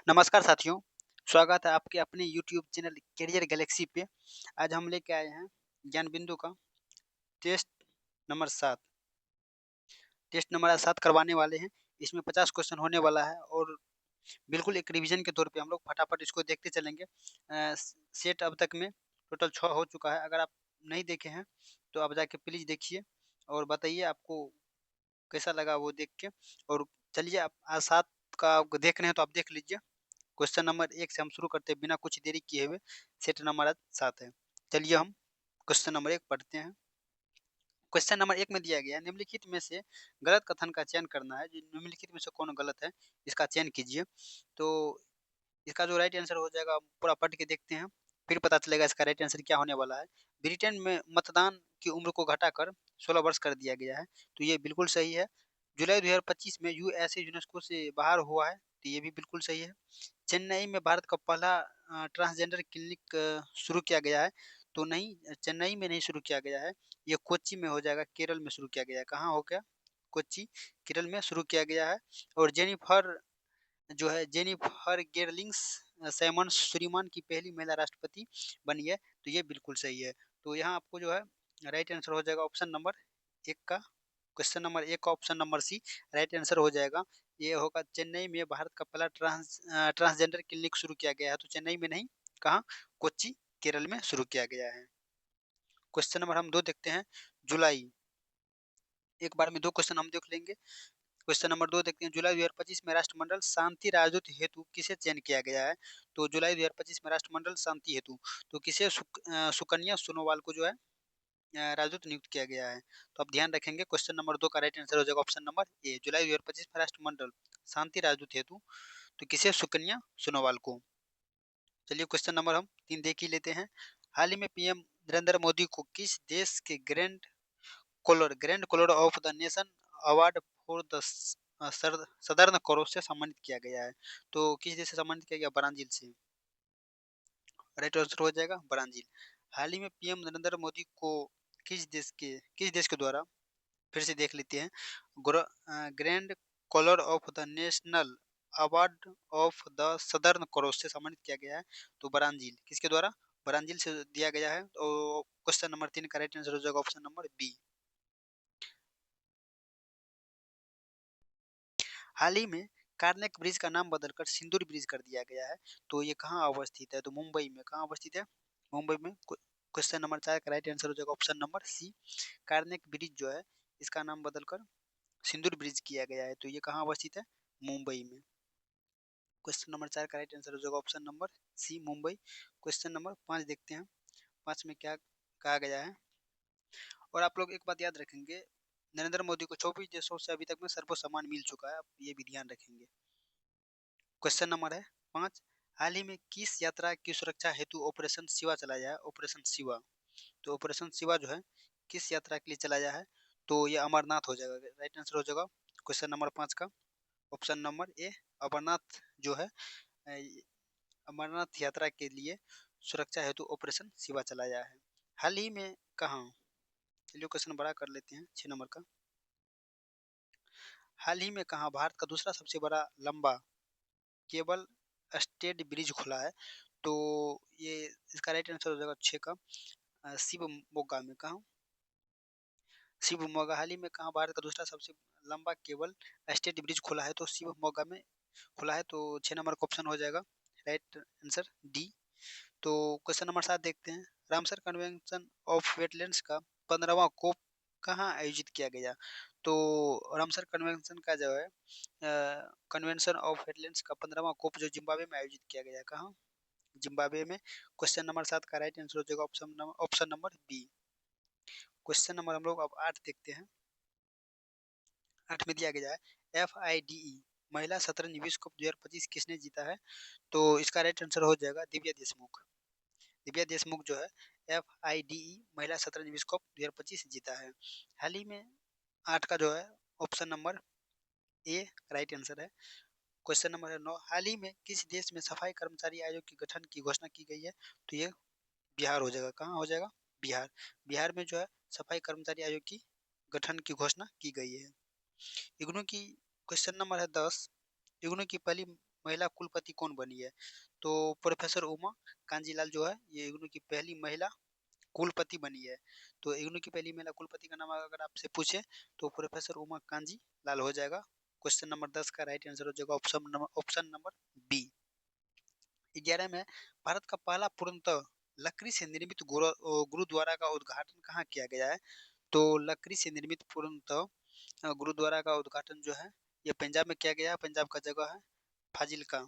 नमस्कार साथियों, स्वागत है आपके अपने यूट्यूब चैनल करियर गैलेक्सी पे। आज हम लेके आए हैं ज्ञान बिंदु का टेस्ट नंबर 7। टेस्ट नंबर 7 करवाने वाले हैं। इसमें 50 क्वेश्चन होने वाला है और बिल्कुल एक रिवीजन के तौर पे हम लोग फटाफट इसको देखते चलेंगे। सेट अब तक में टोटल 6 हो चुका है। अगर आप नहीं देखे हैं तो आप जाके प्लीज़ देखिए और बताइए आपको कैसा लगा वो देख के। और चलिए आप आज 7 का देख रहे हैं तो आप देख लीजिए। क्वेश्चन नंबर 1 से हम शुरू करते हैं बिना कुछ देरी किए हुए। सेट नंबर आज 7 है। चलिए हम क्वेश्चन नंबर 1 पढ़ते हैं। क्वेश्चन नंबर 1 में दिया गया है निम्नलिखित में से गलत कथन का चयन करना है। निम्नलिखित में से कौन गलत है इसका चयन कीजिए। तो इसका जो राइट आंसर हो जाएगा पूरा पढ़ के देखते हैं, फिर पता चलेगा इसका राइट आंसर क्या होने वाला है। ब्रिटेन में मतदान की उम्र को घटाकर 16 वर्ष कर दिया गया है, तो ये बिल्कुल सही है। जुलाई 2025 में यूएसए यूनेस्को से बाहर हुआ है, तो ये भी बिल्कुल सही है। चेन्नई में भारत का पहला ट्रांसजेंडर क्लिनिक शुरू किया गया है, तो नहीं, चेन्नई में नहीं शुरू किया गया है, ये कोच्चि में हो जाएगा, केरल में शुरू किया गया है। कहाँ हो गया? कोच्चि, केरल में शुरू किया गया है। और जेनिफर गेरलिंग्स सैमन सुरीमान की पहली महिला राष्ट्रपति बनी है, तो ये बिल्कुल सही है। तो यहाँ आपको जो है राइट आंसर हो जाएगा ऑप्शन नंबर 1 का। क्वेश्चन नंबर 1 का option number C right answer हो जाएगा। ये होगा चेन्नई में भारत का पहला ट्रांसजेंडर क्लिनिक शुरू किया गया है, तो चेन्नई में नहीं, कहाँ? कोच्चि, केरल में शुरू किया गया है। क्वेश्चन नंबर हम 2 देखते हैं। जुलाई, एक बार में 2 क्वेश्चन हम देख लेंगे। क्वेश्चन नंबर 2 देखते हैं। जुलाई 2025 में राष्ट्रमंडल शांति राजदूत हेतु किसे चयन किया गया है? तो जुलाई 2025 में राष्ट्रमंडल शांति हेतु तो किसे सुकन्या सोनोवाल को जो है राजदूत नियुक्त किया गया है। तो आप ध्यान रखेंगे क्वेश्चन नंबर 2 का राइट आंसर हो जाएगा ऑप्शन नंबर ए। जुलाई 2025 में राष्ट्रमंडल शांति राजदूत हेतु तो किसे? सुकन्या सोनोवाल को। चलिए क्वेश्चन नंबर हम 3 देख ही लेते हैं। हाल ही में पीएम नरेंद्र मोदी को किस देश के grand collar of the nation award for the southern cross से सम्मानित किया गया है? तो किस देश से सम्मानित किया गया? ब्राजील से। राइट आंसर हो जाएगा ब्राजील। हाल ही में पीएम नरेंद्र मोदी को किस देश के द्वारा, फिर से देख लेते हैं, grand collar of the national award of the southern cross से सम्मानित किया गया है, तो ब्राजील। किसके द्वारा? ब्राजील से दिया गया है। तो क्वेश्चन नंबर 3 का राइट आंसर हो जाएगा ऑप्शन नंबर बी। हाल ही में कार्नेक ब्रिज का नाम बदलकर सिंदूर ब्रिज कर दिया गया है, तो ये कहाँ अवस्थित है? तो मुंबई में। कहाँ अवस्थित है? मुंबई में। क्वेश्चन नंबर 4 का राइट आंसर हो जाएगा ऑप्शन नंबर सी। कार्नेक ब्रिज जो है इसका नाम बदलकर सिंदूर ब्रिज किया गया है, तो ये कहाँ अवस्थित है? मुंबई में। क्वेश्चन नंबर 4 का राइट आंसर हो जाएगा option number C, Mumbai. Question number 5 देखते हैं। 5 में क्या कहा गया है। और आप लोग एक बात याद रखेंगे, नरेंद्र मोदी को 24 देशों से अभी तक में सर्वसम्मान मिल चुका है, आप ये भी ध्यान रखेंगे। क्वेश्चन नंबर है 5। हाल ही में किस यात्रा की सुरक्षा हेतु ऑपरेशन शिवा चलाया है? ऑपरेशन शिवा, तो ऑपरेशन शिवा जो है किस यात्रा के लिए चलाया है? तो ये अमरनाथ हो जाएगा। राइट आंसर हो जाएगा क्वेश्चन नंबर 5 का ऑप्शन नंबर ए, अमरनाथ जो है अमरनाथ यात्रा के लिए सुरक्षा हेतु ऑपरेशन शिवा चलाया है। हाल ही में कहाँ? चलिए क्वेश्चन बड़ा कर लेते हैं 6 नंबर का। हाल ही में कहाँ भारत का दूसरा सबसे बड़ा लंबा केबल स्टेड ब्रिज खुला है? तो ये इसका राइट आंसर हो जाएगा 6 का शिवमोगा में। कहाँ? शिवमोगा। हाल ही में कहाँ भारत का दूसरा सबसे लंबा केबल स्टेड ब्रिज खुला है? तो शिवमोगा में खुला है, तो 6 नंबर का ऑप्शन हो जाएगा राइट आंसर डी। तो क्वेश्चन नंबर 7 देखते हैं। रामसर कन्वेंशन ऑफ वेटलैंड्स का 15वां कोप कहाँ आयोजित किया गया? तो रामसर कन्वेंशन का जो है कन्वेंशन ऑफ वेटलैंड्स का 15वां कोप जो जिम्बाब्वे में आयोजित किया गया है, कहाँ? जिम्बाब्वे में। क्वेश्चन नंबर 7 का राइट आंसर हो जाएगा option number B. Question number हम लोग अब 8 देखते हैं। 8 में दिया गया है FIDE महिला शतरंज विश्व कप 2025 किसने जीता है? तो इसका राइट आंसर हो जाएगा दिव्या देशमुख। दिव्या देशमुख जो है FIDE महिला शतरंज विश्व कप 2025 जीता है। हाल ही में 8 का जो है option number A right answer है। क्वेश्चन नंबर है 9। हाल ही में किस देश में सफाई कर्मचारी आयोग के गठन की घोषणा की गई है? तो ये बिहार हो जाएगा। कहाँ हो जाएगा? बिहार। बिहार में जो है सफाई कर्मचारी आयोग की गठन की घोषणा की गई है। इग्नू की क्वेश्चन नंबर है 10। इग्नू की पहली महिला कुलपति कौन बनी है? तो प्रोफेसर उमा कांजीलाल जो है ये इग्नू की पहली महिला कुलपति बनी है। तो इग्नू की पहली महिला कुलपति का नाम अगर आपसे पूछे तो प्रोफेसर उमा कांजी लाल हो जाएगा। क्वेश्चन नंबर 10 का राइट आंसर हो जाएगा ऑप्शन नंबर बी। 11 में भारत का पहला पूर्णतः लकड़ी से निर्मित गुरुद्वारा का उद्घाटन कहाँ किया गया है? तो लकड़ी से निर्मित पूर्णतः गुरुद्वारा का उद्घाटन जो है ये पंजाब में किया गया है। पंजाब का जगह है फाजिल्का।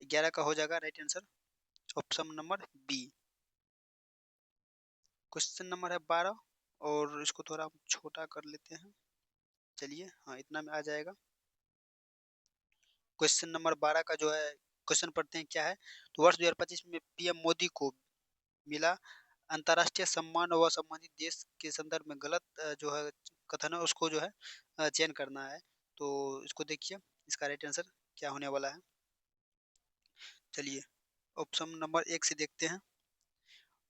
11 का हो जाएगा right answer option number B. Question number है 12 और इसको थोड़ा हम छोटा कर लेते हैं। चलिए हाँ इतना में आ जाएगा। क्वेश्चन नंबर 12 का जो है क्वेश्चन पढ़ते हैं क्या है। तो वर्ष 2025 में पीएम मोदी को मिला अंतर्राष्ट्रीय सम्मान व संबंधित देश के संदर्भ में गलत जो है कथन है उसको जो है चयन करना है। तो इसको देखिए इसका राइट आंसर क्या होने वाला है। चलिए ऑप्शन नंबर 1 से देखते हैं।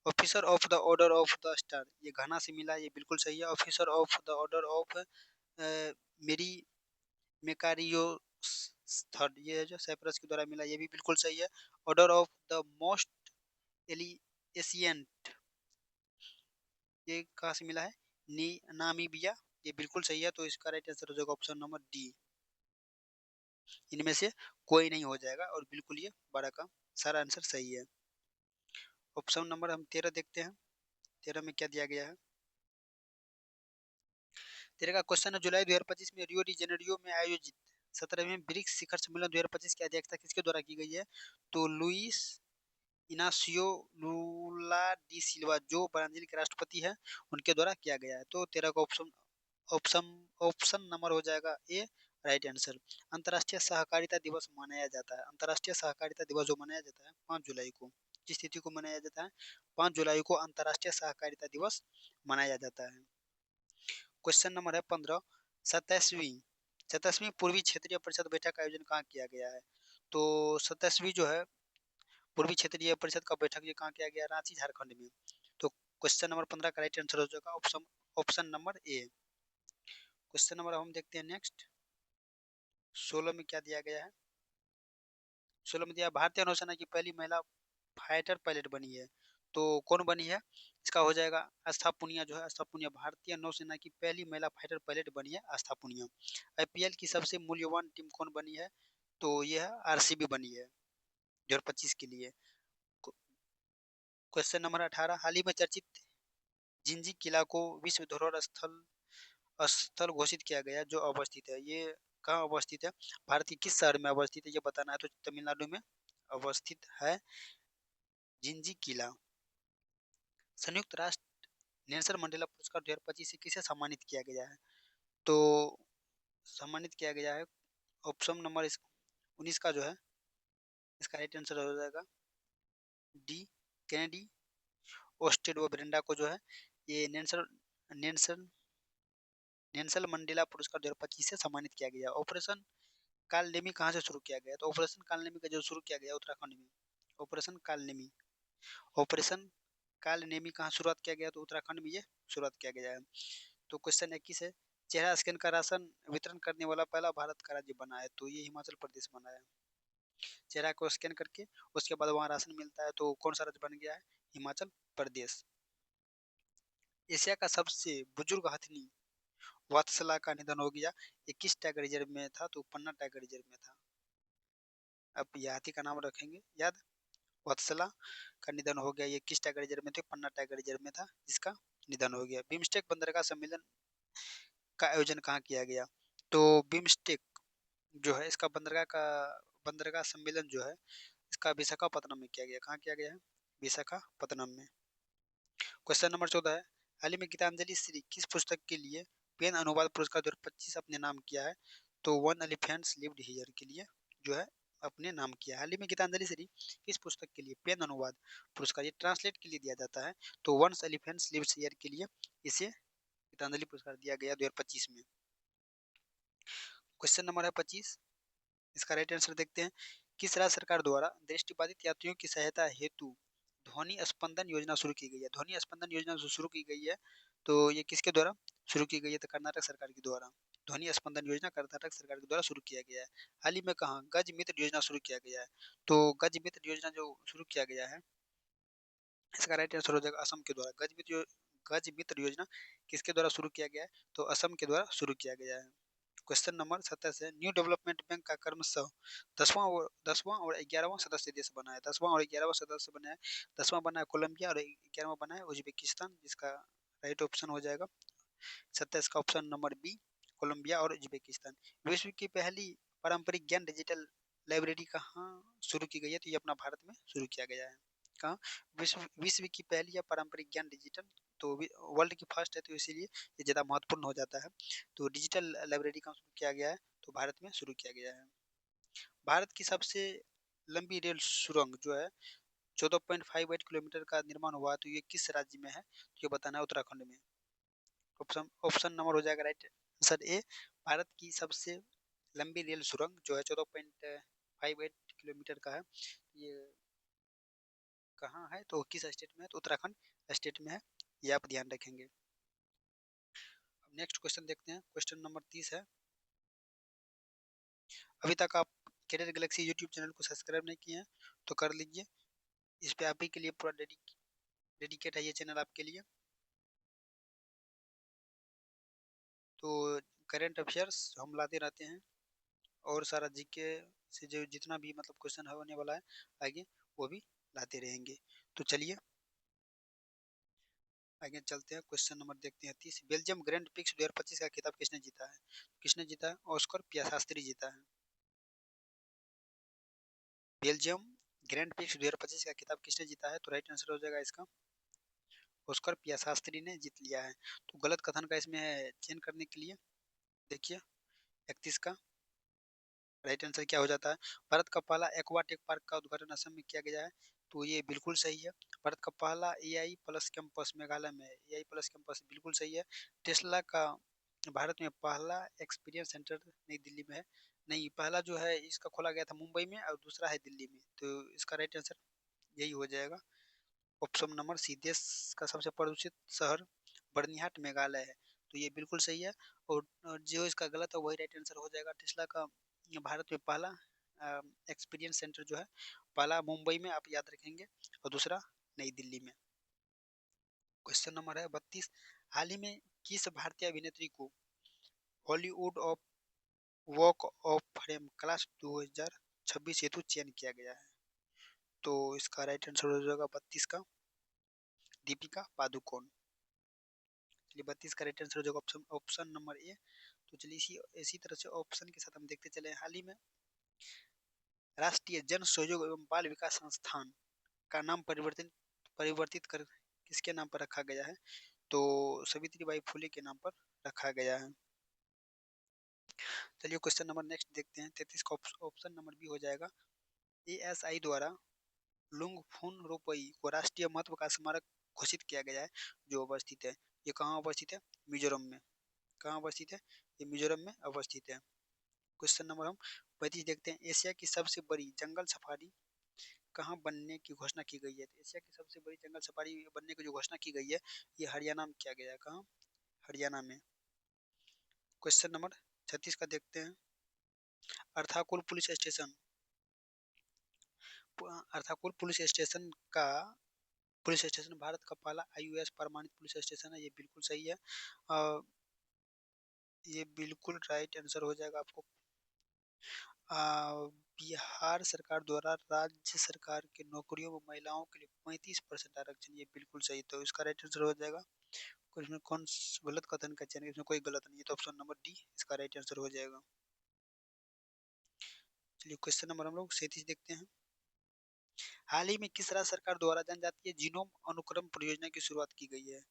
Officer of the order of the star ये घाना से मिला, ये बिल्कुल सही है। Officer of the order of मेरी मेकारियो थर्ड ये है जो साइप्रस के द्वारा मिला, ये भी बिल्कुल सही है। ऑर्डर ऑफ द मोस्ट एलिएशियंट ये कहाँ से मिला है? नी नामीबिया, ये बिल्कुल सही है। तो इसका राइट आंसर हो जाएगा ऑप्शन नंबर डी। इनमें से कोई नहीं हो जाएगा और बिल्कुल ये 12 का सारा आंसर सही है। ऑप्शन नंबर हम 13 देखते हैं। 13 में क्या दिया गया है। 13 का क्वेश्चन है जुलाई 2025 में रियो डी जेनेरियो में आयोजित 17वें ब्रिक्स शिखर सम्मेलन 2025 की अध्यक्षता किसके द्वारा की गई है? तो लुइस इनासियो लूला डी सिल्वा जो ब्राजील के राष्ट्रपति है उनके द्वारा किया गया है। तो 13 का ऑप्शन ऑप्शन ऑप्शन नंबर हो जाएगा ए राइट आंसर। अंतर्राष्ट्रीय सहकारिता दिवस मनाया जाता है। अंतर्राष्ट्रीय सहकारिता दिवस जो मनाया जाता है 5 जुलाई को, जिस तिथि को मनाया जाता है 5 जुलाई को अंतर्राष्ट्रीय सहकारिता दिवस मनाया जाता है। क्वेश्चन नंबर है 15 27वीं 27वीं पूर्वी क्षेत्रीय परिषद बैठक का आयोजन कहाँ किया गया है? तो 27वीं जो है पूर्वी क्षेत्रीय परिषद का बैठक ये कहाँ किया गया? रांची झारखंड में। तो क्वेश्चन नंबर 15 का राइट आंसर हो जाएगा option option number A. Question number हम देखते हैं नेक्स्ट 16 में क्या दिया गया है। 16 में दिया भारतीय नौसेना की पहली महिला फाइटर पायलट बनी है। तो कौन बनी है? इसका हो जाएगा आस्था पुनिया जो है आस्था पुनिया भारतीय नौसेना की पहली महिला फाइटर पायलट बनी है आस्था पुनिया। आईपीएल की सबसे मूल्यवान टीम कौन बनी है? तो यह है आरसीबी बनी है 2025 के लिए। क्वेश्चन नंबर 18 हाल ही में चर्चित जिंजी किला को विश्व धरोहर स्थल स्थल घोषित किया गया जो अवस्थित है। ये कहाँ अवस्थित है? भारत के किस शहर में अवस्थित है ये बताना है। तो तमिलनाडु में अवस्थित है जिंजी किला। संयुक्त राष्ट्र नेल्सन मंडेला पुरस्कार 2025 से किसे सम्मानित किया गया है? तो सम्मानित किया गया है ऑप्शन नंबर 19 का जो है इसका राइट आंसर हो जाएगा डी कैनेडी ओस्टेड व ब्रेंडा को जो है ये नेल्सन नेल्सन मंडेला पुरस्कार 2025 से सम्मानित किया गया। ऑपरेशन कालनेमी कहाँ से शुरू किया गया? तो ऑपरेशन कालनेमी का जो शुरू किया गया उत्तराखंड में। ऑपरेशन कालनेमी ऑपरेशन कालनेमी कहाँ शुरुआत किया गया? तो उत्तराखंड में ये शुरुआत किया गया है। तो क्वेश्चन 21 है चेहरा स्कैन का राशन वितरण करने वाला पहला भारत का राज्य बना है। तो ये हिमाचल प्रदेश बना है। चेहरा को स्कैन करके उसके बाद वहाँ राशन मिलता है। तो कौन सा राज्य बन गया है? हिमाचल प्रदेश। एशिया का सबसे बुजुर्ग हथनी वत्सला का निधन हो गया। ये किस टाइगर रिजर्व में था? तो पन्ना टाइगर रिजर्व में था। अब ये हाथी का नाम रखेंगे याद। वत्सला का निधन हो गया। ये किस टाइगर रिजर्व में थे? पन्ना टाइगर रिजर्व में था जिसका निधन हो गया। बिम्स्टेक बंदरगाह सम्मेलन का आयोजन कहाँ किया गया? तो बिम्स्टेक जो है इसका बंदरगाह सम्मेलन जो है इसका विशाखापत्तनम में किया गया। कहाँ किया गया है? विशाखापत्तनम में। क्वेश्चन नंबर 14 है हाल ही में गीतांजलि श्री किस पुस्तक के लिए पेन अनुवाद पुरस्कार 2025 अपने नाम किया है? तो वन एलिफेंट्स लिव्ड हियर के लिए जो है अपने नाम किया। हाल ही में गीतांजलि श्री किस पुस्तक के लिए पेन अनुवाद पुरस्कार ये ट्रांसलेट के लिए दिया जाता है। तो वंस एलिफेंट्स लिव्ड हियर के लिए इसे गीतांजलि पुरस्कार दिया गया 2025 में। क्वेश्चन नंबर है 25 इसका राइट आंसर देखते हैं। किस राज्य सरकार द्वारा दृष्टिबाधित यात्रियों की सहायता हेतु ध्वनि स्पंदन योजना शुरू की गई है? ध्वनि स्पंदन योजना जो शुरू की गई है तो ये किसके द्वारा शुरू की गई है? तो कर्नाटक सरकार के द्वारा। ध्वनि स्पंदन योजना कर्नाटक सरकार के द्वारा शुरू किया गया है। हाल ही में कहाँ गज मित्र योजना शुरू किया गया है। तो गज मित्र योजना जो शुरू किया गया है, इसका राइट आंसर हो जाएगा असम के द्वारा। गज मित्र योजना किसके द्वारा शुरू किया गया है, तो असम के द्वारा शुरू किया गया है। क्वेश्चन नंबर 27 है, न्यू डेवलपमेंट बैंक का क्रमशः 10वां और 11वां सदस्य देश बना है। 10वां और 11वां सदस्य बना है। 10वां बना है कोलंबिया और 11वां बना है उज्बेकिस्तान, जिसका राइट ऑप्शन हो जाएगा 27 का ऑप्शन नंबर बी, कोलंबिया और उज्बेकिस्तान। विश्व की पहली पारंपरिक ज्ञान डिजिटल लाइब्रेरी कहाँ शुरू की गई है, तो ये अपना भारत में शुरू किया गया है। कहाँ विश्व की पहली या पारंपरिक ज्ञान डिजिटल, तो वर्ल्ड की फर्स्ट है, तो इसीलिए ये ज़्यादा महत्वपूर्ण हो जाता है। तो डिजिटल लाइब्रेरी कहाँ शुरू किया गया है, तो भारत में शुरू किया गया है। भारत की सबसे लंबी रेल सुरंग जो है 14.58 किलोमीटर का निर्माण हुआ, तो ये किस राज्य में है, तो ये बताना है उत्तराखंड में। ऑप्शन ऑप्शन नंबर हो जाएगा राइट आंसर ए, भारत की सबसे लंबी रेल सुरंग जो है 14.58 किलोमीटर का है, ये कहाँ है, तो किस स्टेट में है, तो उत्तराखंड स्टेट में है, ये आप ध्यान रखेंगे। अब नेक्स्ट क्वेश्चन देखते हैं, क्वेश्चन नंबर 30 है, अभी तक आप कैरियर गैलेक्सी यूट्यूब चैनल को सब्सक्राइब नहीं किए हैं तो कर लीजिए, इस पे आप ही के लिए पूरा डेडिकेट है ये चैनल आपके लिए। तो करेंट अफेयर्स हम लाते रहते हैं और सारा जीके से जो जितना भी मतलब क्वेश्चन होने वाला है आगे, वो भी लाते रहेंगे। तो चलिए आगे चलते हैं, क्वेश्चन नंबर देखते हैं 30, बेल्जियम ग्रैंड प्रिक्स 2025 का खिताब किसने जीता है, किसने जीता है, ऑस्कर पियासास्त्री जीता है। बेल्जियम ग्रैंड प्रिक्स 2025 का खिताब किसने जीता है, तो राइट आंसर हो जाएगा इसका ऑस्कर पियासास्त्री ने जीत लिया है। तो गलत कथन का इसमें चयन करने के लिए देखिए 31 का राइट आंसर क्या हो जाता है, भारत का पहला एक्वाटेक पार्क का उद्घाटन असम में किया गया है, तो ये बिल्कुल सही है। भारत का पहला एआई प्लस कैंपस मेघालय में है, एआई प्लस कैंपस बिल्कुल सही है। टेस्ला का भारत में पहला एक्सपीरियंस सेंटर नई दिल्ली में है, नहीं पहला जो है इसका खोला गया था मुंबई में और दूसरा है दिल्ली में, तो इसका राइट आंसर यही हो जाएगा ऑप्शन नंबर सी, देश का सबसे प्रदूषित शहर बर्निहाट मेघालय है, तो ये बिल्कुल सही है। और जो इसका गलत है वही राइट आंसर हो जाएगा, टेस्ला का भारत में पहला एक्सपीरियंस सेंटर जो है पहला मुंबई में, आप याद रखेंगे, और दूसरा नई दिल्ली में। क्वेश्चन नंबर है 32, हाल ही में किस भारतीय अभिनेत्री को Hollywood of walk of fame class 2026 हेतु चयन किया गया है, तो इसका राइट आंसर हो जाएगा 32 का दीपिका पादुकोण। चलिए 32 का राइट आंसर हो जाएगा ऑप्शन ऑप्शन नंबर ए। तो चलिए इसी तरह से ऑप्शन के साथ हम देखते चले, हाल ही में राष्ट्रीय जन सहयोग एवं बाल विकास संस्थान का नाम परिवर्तित कर किसके नाम पर रखा गया है, तो सावित्रीबाई फुले के नाम पर रखा गया है। चलिए क्वेश्चन नंबर नेक्स्ट देखते हैं, 33 का ऑप्शन नंबर बी हो जाएगा, एएसआई द्वारा लुंगफुन रोपई को राष्ट्रीय महत्व का स्मारक घोषित किया गया है, जो अवस्थित है, ये कहाँ अवस्थित है, मिजोरम में। कहाँ अवस्थित है, ये मिजोरम में अवस्थित है। क्वेश्चन नंबर हम 35 देखते हैं, एशिया की सबसे बड़ी जंगल सफारी कहाँ बनने की घोषणा की गई है, तो एशिया की सबसे बड़ी जंगल सफारी बनने की जो घोषणा की गई है, ये हरियाणा में किया गया है, कहाँ, हरियाणा में। क्वेश्चन नंबर 36 का देखते हैं, Arthunkal police station Arthunkal police station Bharat का पहला आईयूएस प्रमाणित पुलिस स्टेशन है, ये बिल्कुल सही है। ये बिल्कुल राइट आंसर हो जाएगा आपको। बिहार सरकार द्वारा राज्य सरकार की नौकरियों में महिलाओं के लिए 35% आरक्षण, ये बिल्कुल सही, तो इसका राइट आंसर हो जाएगा। कुछ में कौन गलत कथन का चयन, इसमें कोई गलत नहीं है, तो ऑप्शन नंबर डी इसका राइट आंसर हो जाएगा। चलिए क्वेश्चन नंबर हम लोग 37 देखते हैं, हाल ही में किस राज्य सरकार द्वारा जनजातीय जीनोम अनुक्रम परियोजना की शुरुआत की गई है,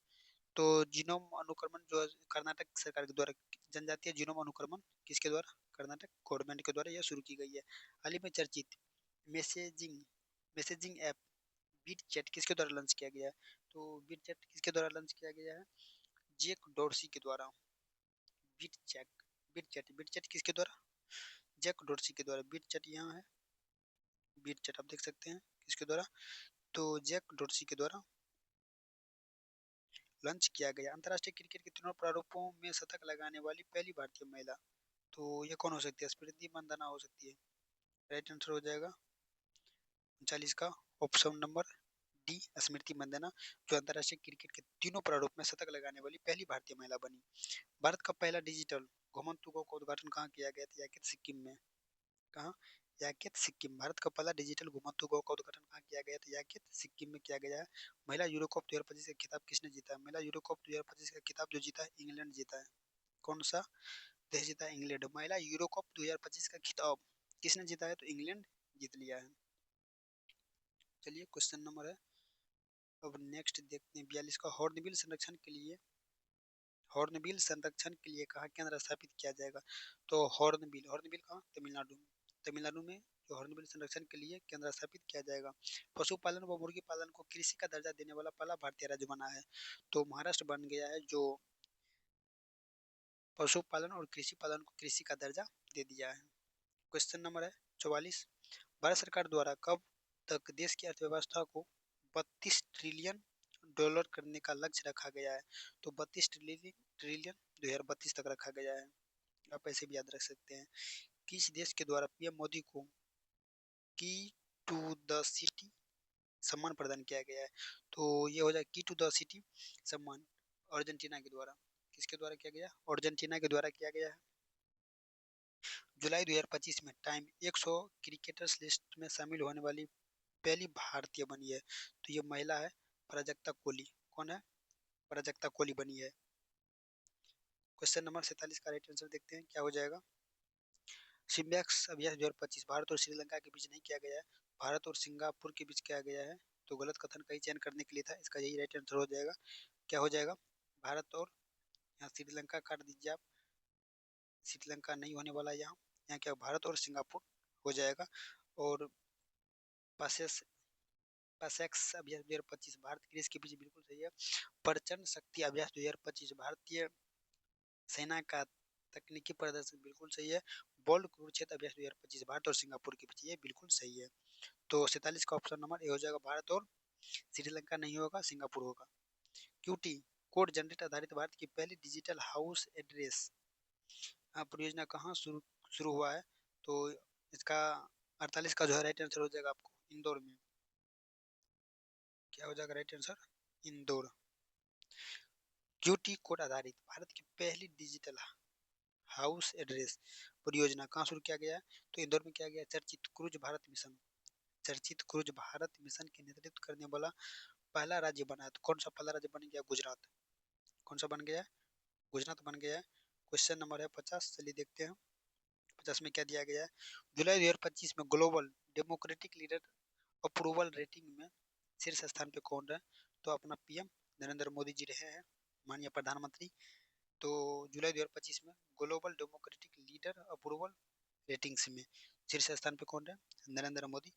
तो जीनोम अनुक्रमण जो है कर्नाटक सरकार के द्वारा, जनजातीय जीनोम अनुक्रमण किसके द्वारा, कर्नाटक गवर्नमेंट के द्वारा यह शुरू की गई है। हाल ही में चर्चित messaging messaging app Bitchat किसके द्वारा लॉन्च किया गया है, तो बीट चैट किसके द्वारा लॉन्च किया गया है, जैक डॉर्सी के द्वारा। बीट चैट बीट चैट किसके द्वारा, जैक डॉर्सी के द्वारा। बीट चैट यहाँ है, बीट चैट आप देख सकते हैं किसके द्वारा, तो जैक डॉर्सी के द्वारा लॉन्च किया गया। अंतर्राष्ट्रीय क्रिकेट के तीनों प्रारूपों में शतक लगाने वाली पहली भारतीय महिला, तो ये कौन हो सकती है? स्मृति मंदाना हो सकती है। राइट आंसर हो जाएगा 39 का ऑप्शन नंबर डी, स्मृति मंदाना, जो अंतर्राष्ट्रीय क्रिकेट के तीनों प्रारूप में शतक लगाने वाली पहली भारतीय महिला बनी। भारत का पहला डिजिटल घुमंतुकों का उद्घाटन कहाँ किया गया था? याकित सिक्किम में। कहाँ? याकित सिक्किम। भारत का पहला डिजिटल घुमंतुकों का उद्घाटन कहाँ किया गया था? याकित सिक्किम में किया गया है। महिला यूरो कप 2025 का खिताब किसने जीता है? महिला यूरो कप 2025 का खिताब जो जीता है, इंग्लैंड जीता है। कौन सा देश जीता है? इंग्लैंड। महिला यूरो कप 2025 का खिताब किसने जीता है? तो इंग्लैंड जीत लिया है। चलिए क्वेश्चन नंबर है, अब नेक्स्ट देखते हैं 42 का। हॉर्नबिल संरक्षण के लिए, हॉर्नबिल संरक्षण के लिए कहाँ केंद्र स्थापित किया जाएगा? तो हॉर्नबिल, हॉर्नबिल कहाँ? तमिलनाडु में। तमिलनाडु में जो हॉर्नबिल संरक्षण के लिए केंद्र स्थापित किया जाएगा। पशुपालन व मुर्गी पालन को कृषि का दर्जा देने वाला पहला भारतीय राज्य बना है, तो महाराष्ट्र बन गया है, जो पशुपालन और कृषि पालन को कृषि का दर्जा दे दिया है। क्वेश्चन नंबर है 44। भारत सरकार द्वारा कब तक देश की अर्थव्यवस्था को 32 ट्रिलियन डॉलर करने का लक्ष्य रखा गया है? तो 32 ट्रिलियन ट्रिलियन 2032 तक रखा गया है। आप ऐसे भी याद रख सकते हैं। किस देश के द्वारा पीएम मोदी को की टू द सिटी सम्मान प्रदान किया गया है? तो ये हो जाए की टू द सिटी सम्मान अर्जेंटीना के द्वारा। किसके द्वारा किया गया? अर्जेंटीना के द्वारा किया गया है। जुलाई 2025 में टाइम 100 क्रिकेटर्स लिस्ट में शामिल होने वाली पहली भारतीय बनी है, तो ये महिला है प्राजक्ता कोहली। कौन है? प्राजक्ता कोहली बनी है। क्वेश्चन नंबर 47 का राइट आंसर देखते हैं क्या हो जाएगा। सिम्बैक्स अभ्यास 2025 भारत और श्रीलंका के बीच नहीं किया गया है, भारत और सिंगापुर के बीच किया गया है, तो गलत कथन का ही चयन करने के लिए था, इसका यही राइट आंसर हो जाएगा। क्या हो जाएगा? भारत और, यहाँ श्रीलंका काट दीजिए आप, श्रीलंका नहीं होने वाला यहाँ, यहाँ क्या भारत और सिंगापुर हो जाएगा। और पासेस पासेक्स अभ्यास 2025 भारत ग्रीस के बीच बिल्कुल सही है। प्रचंड शक्ति अभ्यास 2025 भारतीय सेना का तकनीकी प्रदर्शन बिल्कुल सही है। बोल्ड कुरुक्षेत्र अभ्यास 2025 भारत और सिंगापुर के बीच, ये बिल्कुल सही है। तो 47 का ऑप्शन नंबर ए हो जाएगा, भारत और श्रीलंका नहीं होगा, सिंगापुर होगा। क्यूटी कोड जनरेट आधारित भारत की पहली डिजिटल हाउस एड्रेस परियोजना कहाँ शुरू शुरू हुआ है? तो इसका 48 का जो है राइट आंसर हो जाएगा आपको इंदौर में। क्या हो जाएगा right answer? Indore. QT code आधारित भारत की पहली डिजिटल हाउस एड्रेस परियोजना कहाँ शुरू किया गया है? तो इंदौर में किया गया। चर्चित क्रूज भारत मिशन, चर्चित क्रूज भारत मिशन के नेतृत्व करने वाला पहला राज्य बना है, तो कौन सा पहला राज्य बन गया? गुजरात। कौन सा बन गया है? गुजरात बन गया है। क्वेश्चन नंबर है 50, चलिए देखते हैं 50 में क्या दिया गया है। जुलाई 2025 में global democratic leader approval rating में शीर्ष स्थान पे कौन रहे? तो अपना पीएम नरेंद्र मोदी जी रहे हैं, माननीय प्रधानमंत्री। तो जुलाई 2025 में global democratic leader approval ratings में शीर्ष स्थान पे कौन है? नरेंद्र मोदी।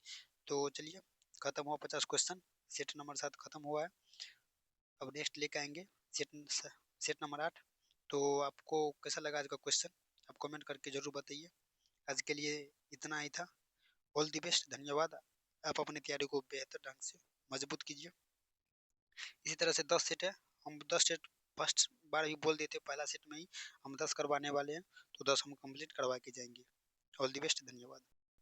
तो चलिए खत्म हुआ 50 क्वेश्चन, सेट नंबर 7 खत्म हुआ है। अब नेक्स्ट लेके आएंगे सेट सेट नंबर 8। तो आपको कैसा लगा आज का क्वेश्चन, आप कमेंट करके जरूर बताइए। आज के लिए इतना ही था। ऑल द बेस्ट, धन्यवाद। आप अपनी तैयारी को बेहतर ढंग से मजबूत कीजिए। इसी तरह से 10 सेट है, हम 10 सेट फर्स्ट बार ही बोल देते, पहला सेट में ही हम 10 करवाने वाले हैं, तो 10 हम कंप्लीट करवा के जाएंगे। ऑल द बेस्ट, धन्यवाद।